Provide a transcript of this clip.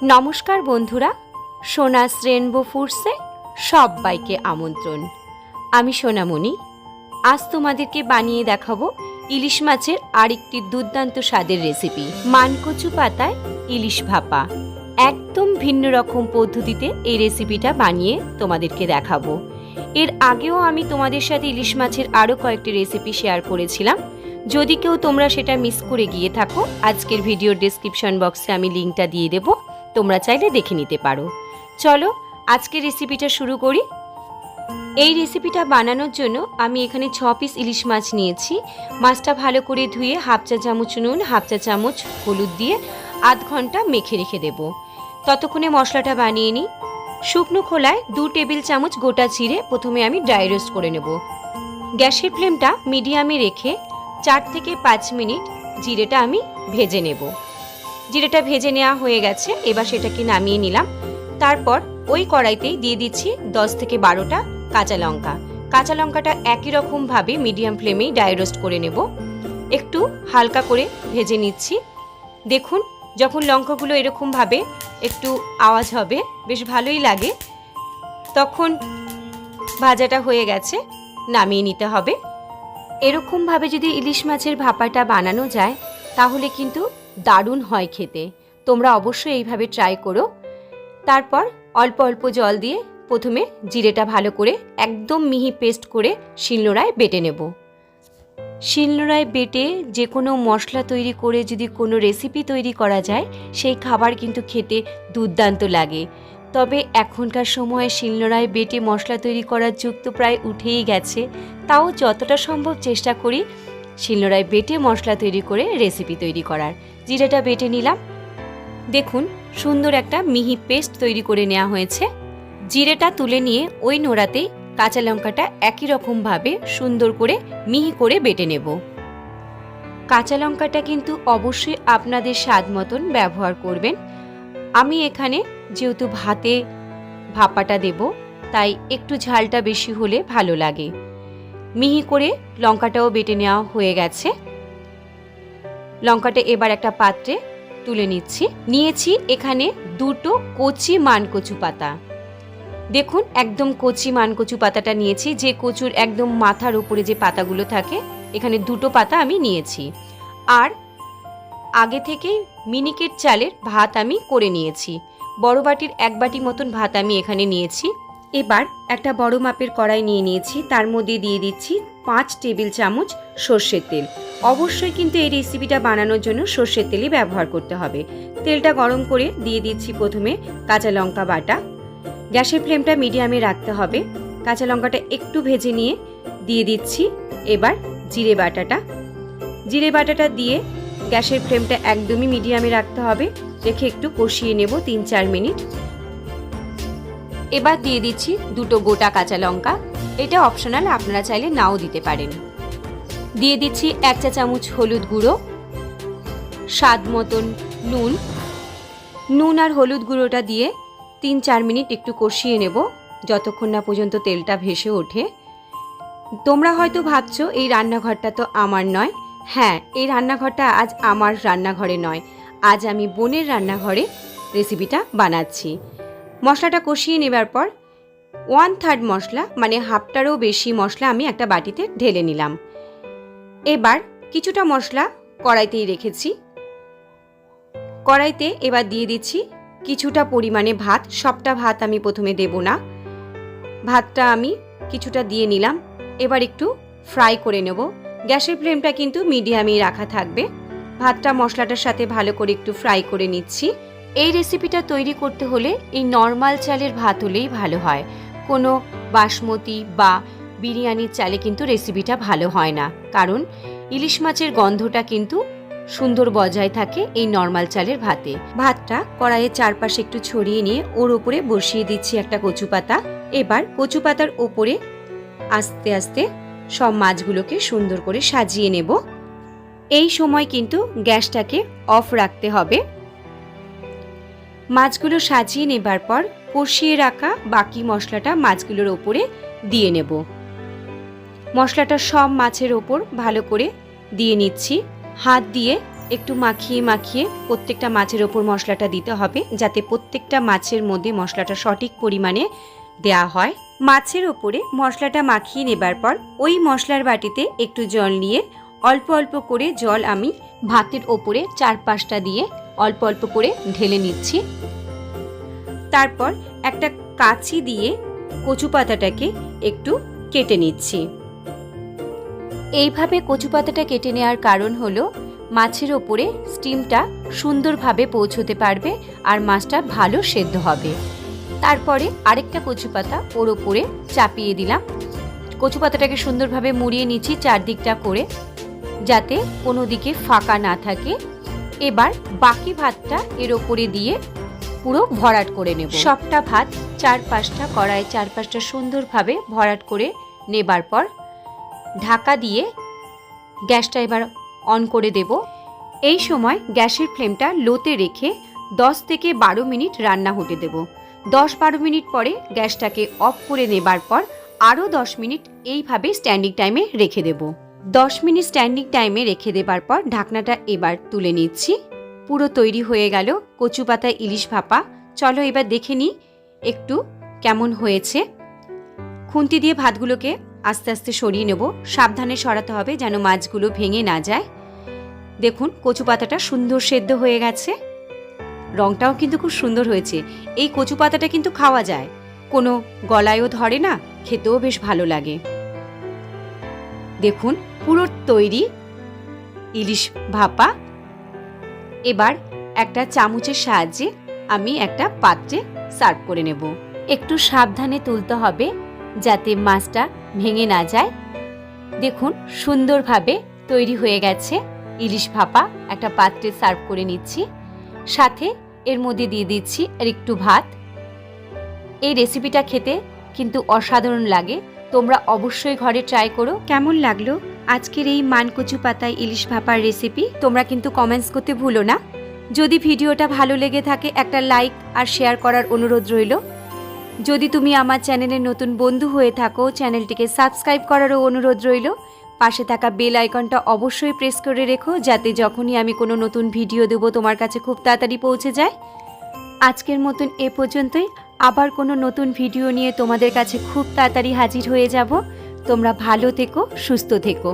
নমস্কার বন্ধুরা, সোনাস রেনবো ফুডসে সবাইকে আমন্ত্রণ। আমি সোনামণি। আজ তোমাদেরকে বানিয়ে দেখাবো ইলিশ মাছের আরেকটি দুর্দান্ত স্বাদের রেসিপি, মানকচু পাতায় ইলিশ ভাপা। একদম ভিন্ন রকম পদ্ধতিতে এই রেসিপিটা বানিয়ে তোমাদেরকে দেখাবো। এর আগেও আমি তোমাদের সাথে ইলিশ মাছের আরও কয়েকটি রেসিপি শেয়ার করেছিলাম। যদি কেউ তোমরা সেটা মিস করে গিয়ে থাকো, আজকের ভিডিওর ডেসক্রিপশন বক্সে আমি লিঙ্কটা দিয়ে দেবো, তোমরা চাইলে দেখে নিতে পারো। চলো আজকের রেসিপিটা শুরু করি। এই রেসিপিটা বানানোর জন্য আমি এখানে 6 পিস ইলিশ মাছ নিয়েছি। মাছটা ভালো করে ধুয়ে হাফ চা চামচ নুন, হাফ চা চামচ হলুদ দিয়ে আধ ঘন্টা মেখে রেখে দেব। ততক্ষণে মশলাটা বানিয়ে নিই। শুকনো খোলায় 2 টেবিল চামচ গোটা জিরে প্রথমে আমি ড্রাই রোস্ট করে নেব। গ্যাসের ফ্লেমটা মিডিয়ামে রেখে 4 থেকে 5 মিনিট জিরেটা আমি ভেজে নেব। জিরেটা ভেজে নেওয়া হয়ে গেছে, এবার সেটাকে নামিয়ে নিলাম। তারপর ওই কড়াইতেই দিয়ে দিচ্ছি 10 থেকে 12টা কাঁচা লঙ্কা। কাঁচা লঙ্কাটা একই রকমভাবে মিডিয়াম ফ্লেমেই ড্রাই রোস্ট করে নেব। একটু হালকা করে ভেজে নিচ্ছি। দেখুন, যখন লঙ্কাগুলো এরকমভাবে একটু আওয়াজ হবে, বেশ ভালোই লাগে, তখন ভাজাটা হয়ে গেছে, নামিয়ে নিতে হবে। এরকমভাবে যদি ইলিশ মাছের ভাপাটা বানানো যায় তাহলে কিন্তু দারুণ হয় খেতে। তোমরা অবশ্যই এইভাবে ট্রাই করো। তারপর অল্প অল্প জল দিয়ে প্রথমে জিরেটা ভালো করে একদম মিহি পেস্ট করে শিলনোড়ায় বেটে নেব। শিলনোড়ায় বেটে যে কোনো মশলা তৈরি করে যদি কোনো রেসিপি তৈরি করা যায়, সেই খাবার কিন্তু খেতে দুর্দান্ত লাগে। তবে এখনকার সময়ে শিলনোড়ায় বেটে মশলা তৈরি করার যুগ তো প্রায় উঠেই গেছে। তাও যতটা সম্ভব চেষ্টা করি শিলনোড়ায় বেটে মশলা তৈরি করে রেসিপি তৈরি করার। জিরেটা বেটে নিলাম। দেখুন, সুন্দর একটা মিহি পেস্ট তৈরি করে নেওয়া হয়েছে। জিরেটা তুলে নিয়ে ওই নোড়াতেই কাঁচা লঙ্কাটা একই রকমভাবে সুন্দর করে মিহি করে বেটে নেব। কাঁচা লঙ্কাটা কিন্তু অবশ্যই আপনাদের স্বাদ মতন ব্যবহার করবেন। আমি এখানে যেহেতু ভাতে ভাপাটা দেব, তাই একটু ঝালটা বেশি হলে ভালো লাগে। মিহি করে লঙ্কাটাও বেটে নেওয়া হয়ে গেছে। লঙ্কাটা এবার একটা পাত্রে তুলে নিয়েছি এখানে 2টো কচি মানকচু পাতা। দেখুন, একদম কচি মানকচু পাতাটা নিয়েছি, যে কচুর একদম মাথার উপরে যে পাতাগুলো থাকে, এখানে 2টো পাতা আমি নিয়েছি। আর আগে থেকেই মিনিকেট চালের ভাত আমি করে নিয়েছি। বড় বাটির 1 বাটি মতন ভাত আমি এখানে নিয়েছি। এবার একটা বড় মাপের কড়াই নিয়েছি, তার মধ্যে দিয়ে দিচ্ছি 5 টেবিল চামচ সর্ষের তেল। অবশ্যই কিন্তু এই রেসিপিটা বানানোর জন্য সর্ষের তেলই ব্যবহার করতে হবে। তেলটা গরম করে দিয়ে দিচ্ছি প্রথমে কাঁচা লঙ্কা বাটা। গ্যাসের ফ্লেমটা মিডিয়ামে রাখতে হবে। কাঁচা লঙ্কাটা একটু ভেজে নিয়ে দিয়ে দিচ্ছি এবার জিরে বাটাটা। জিরে বাটাটা দিয়ে গ্যাসের ফ্লেমটা একদমই মিডিয়ামে রাখতে হবে, রেখে একটু কষিয়ে নেব 3-4 মিনিট। এবার দিয়ে দিচ্ছি 2টো গোটা কাঁচা লঙ্কা। এটা অপশনাল, আপনারা চাইলে নাও দিতে পারেন। দিয়ে দিচ্ছি 1 চা চামচ হলুদ গুঁড়ো, স্বাদ মতন নুন আর হলুদ গুঁড়োটা দিয়ে 3-4 মিনিট একটু কষিয়ে নেব, যতক্ষণ না পর্যন্ত তেলটা ভেসে ওঠে। তোমরা হয়তো ভাবছো এই রান্নাঘরটা তো আমার নয়। হ্যাঁ, এই রান্নাঘরটা আজ আমার রান্নাঘরে নয়, আজ আমি বোনের রান্নাঘরে রেসিপিটা বানাচ্ছি। মশলাটা কষিয়ে নেবার পর 1/3 মশলা, মানে হাফটারও বেশি মশলা আমি একটা বাটিতে ঢেলে নিলাম। এবার কিছুটা মশলা কড়াইতেই রেখেছি। কড়াইতে এবার দিয়ে দিচ্ছি কিছুটা পরিমাণে ভাত। সবটা ভাত আমি প্রথমে দেব না, ভাতটা আমি কিছুটা দিয়ে নিলাম। এবার একটু ফ্রাই করে নেব। গ্যাসের ফ্লেমটা কিন্তু মিডিয়ামেই রাখা থাকবে। ভাতটা মশলাটার সাথে ভালো করে একটু ফ্রাই করে নিচ্ছি। এই রেসিপিটা তৈরি করতে হলে এই নর্মাল চালের ভাত হলেই ভালো হয়। কোনো বাসমতি বা বিরিয়ানির চালে কিন্তু রেসিপিটা ভালো হয় না, কারণ ইলিশ মাছের গন্ধটা কিন্তু সুন্দর বজায় থাকে এই নর্মাল চালের ভাতে। ভাতটা কড়াইয়ের চারপাশে একটু ছড়িয়ে নিয়ে ওর ওপরে বসিয়ে দিচ্ছি একটা কচু পাতা। এবার কচু পাতার ওপরে আস্তে আস্তে সব মাছগুলোকে সুন্দর করে সাজিয়ে নেব। এই সময় কিন্তু গ্যাসটাকে অফ রাখতে হবে। মাছগুলো সাজিয়ে নেবার পর কষিয়ে রাখা বাকি মশলাটা মাছগুলোর ওপরে দিয়ে নেব। মশলাটা সব মাছের ওপর ভালো করে দিয়ে নিচ্ছি। হাত দিয়ে একটু মাখিয়ে মাখিয়ে প্রত্যেকটা মাছের ওপর মশলাটা দিতে হবে, যাতে প্রত্যেকটা মাছের মধ্যে মশলাটা সঠিক পরিমাণে দেয়া হয়। মাছের ওপরে মশলাটা মাখিয়ে নেবার পর ওই মশলার বাটিতে একটু জল নিয়ে অল্প অল্প করে জল আমি ভাতের ওপরে 4-5টা দিয়ে অল্প অল্প করে ঢেলে নিচ্ছি। তারপর একটা কাঁচি দিয়ে কচু পাতাটাকে একটু কেটে নিচ্ছি। এইভাবে কচু পাতাটা কেটে নেওয়ার কারণ হলো মাছের ওপরে স্টিমটা সুন্দরভাবে পৌঁছতে পারবে আর মাছটা ভালো সেদ্ধ হবে। তারপরে আরেকটা কচু পাতা ওর ওপরে চাপিয়ে দিলাম। কচু পাতাটাকে সুন্দরভাবে মুড়িয়ে নিচ্ছি চারদিকটা করে, যাতে কোনো দিকে ফাঁকা না থাকে। এবার বাকি ভাতটা এর ওপরে দিয়ে পুরো ভরাট করে নেব। সবটা ভাত 4-5টা কড়াই 4-5টা সুন্দরভাবে ভরাট করে নেবার পর ঢাকা দিয়ে গ্যাসটা এবার অন করে দেব। এই সময় গ্যাসের ফ্লেমটা লোতে রেখে 10 থেকে 12 মিনিট রান্না হতে দেব। 10-12 মিনিট পরে গ্যাসটাকে অফ করে নেবার পর আরও 10 মিনিট এইভাবে স্ট্যান্ডিং টাইমে রেখে দেব। 10 মিনিট স্ট্যান্ডিং টাইমে রেখে দেবার পর ঢাকনাটা এবার তুলে নিচ্ছি। পুরো তৈরি হয়ে গেল কচু পাতা ইলিশ ভাপা। চলো এবার দেখে নিই একটু কেমন হয়েছে। খুন্তি দিয়ে ভাতগুলোকে আস্তে আস্তে সরিয়ে নেব, সাবধানে সরাতে হবে যেন মাছগুলো ভেঙে না যায়। দেখুন কচু পাতাটা সুন্দর সেদ্ধ হয়ে গেছে, রংটাও কিন্তু খুব সুন্দর হয়েছে। এই কচু পাতাটা কিন্তু খাওয়া যায়, কোনো গলায়ও ধরে না, খেতেও বেশ ভালো লাগে। দেখুন পুরো তৈরি ইলিশ ভাপা। এবার একটা চামচের সাহায্যে আমি একটা পাত্রে সার্ভ করে নেব। একটু সাবধানে তুলতে হবে যাতে মাছটা ভেঙে না যায়। দেখুন সুন্দরভাবে তৈরি হয়ে গেছে ইলিশ ভাপা। একটা পাত্রে সার্ভ করে নিচ্ছি, সাথে এর মধ্যে দিয়ে দিচ্ছি আর একটু ভাত। এই রেসিপিটা খেতে কিন্তু অসাধারণ লাগে, তোমরা অবশ্যই ঘরে ট্রাই করো। কেমন লাগলো আজকের এই মানকচু পাতায় ইলিশ ভাপার রেসিপি তোমরা কিন্তু কমেন্টস করতে ভুলো না। যদি ভিডিওটা ভালো লেগে থাকে একটা লাইক আর শেয়ার করার অনুরোধ রইল। যদি তুমি আমার চ্যানেলের নতুন বন্ধু হয়ে থাকো চ্যানেলটিকে সাবস্ক্রাইব করারও অনুরোধ রইল। পাশে থাকা বেল আইকনটা অবশ্যই প্রেস করে রেখো, যাতে যখনই আমি কোনো নতুন ভিডিও দেবো তোমার কাছে খুব তাড়াতাড়ি পৌঁছে যায়। আজকের মতন এ পর্যন্তই, আবার কোনো নতুন ভিডিও নিয়ে তোমাদের কাছে খুব তাড়াতাড়ি হাজির হয়ে যাব। তোমরা ভালো থেকো, সুস্থ থেকো।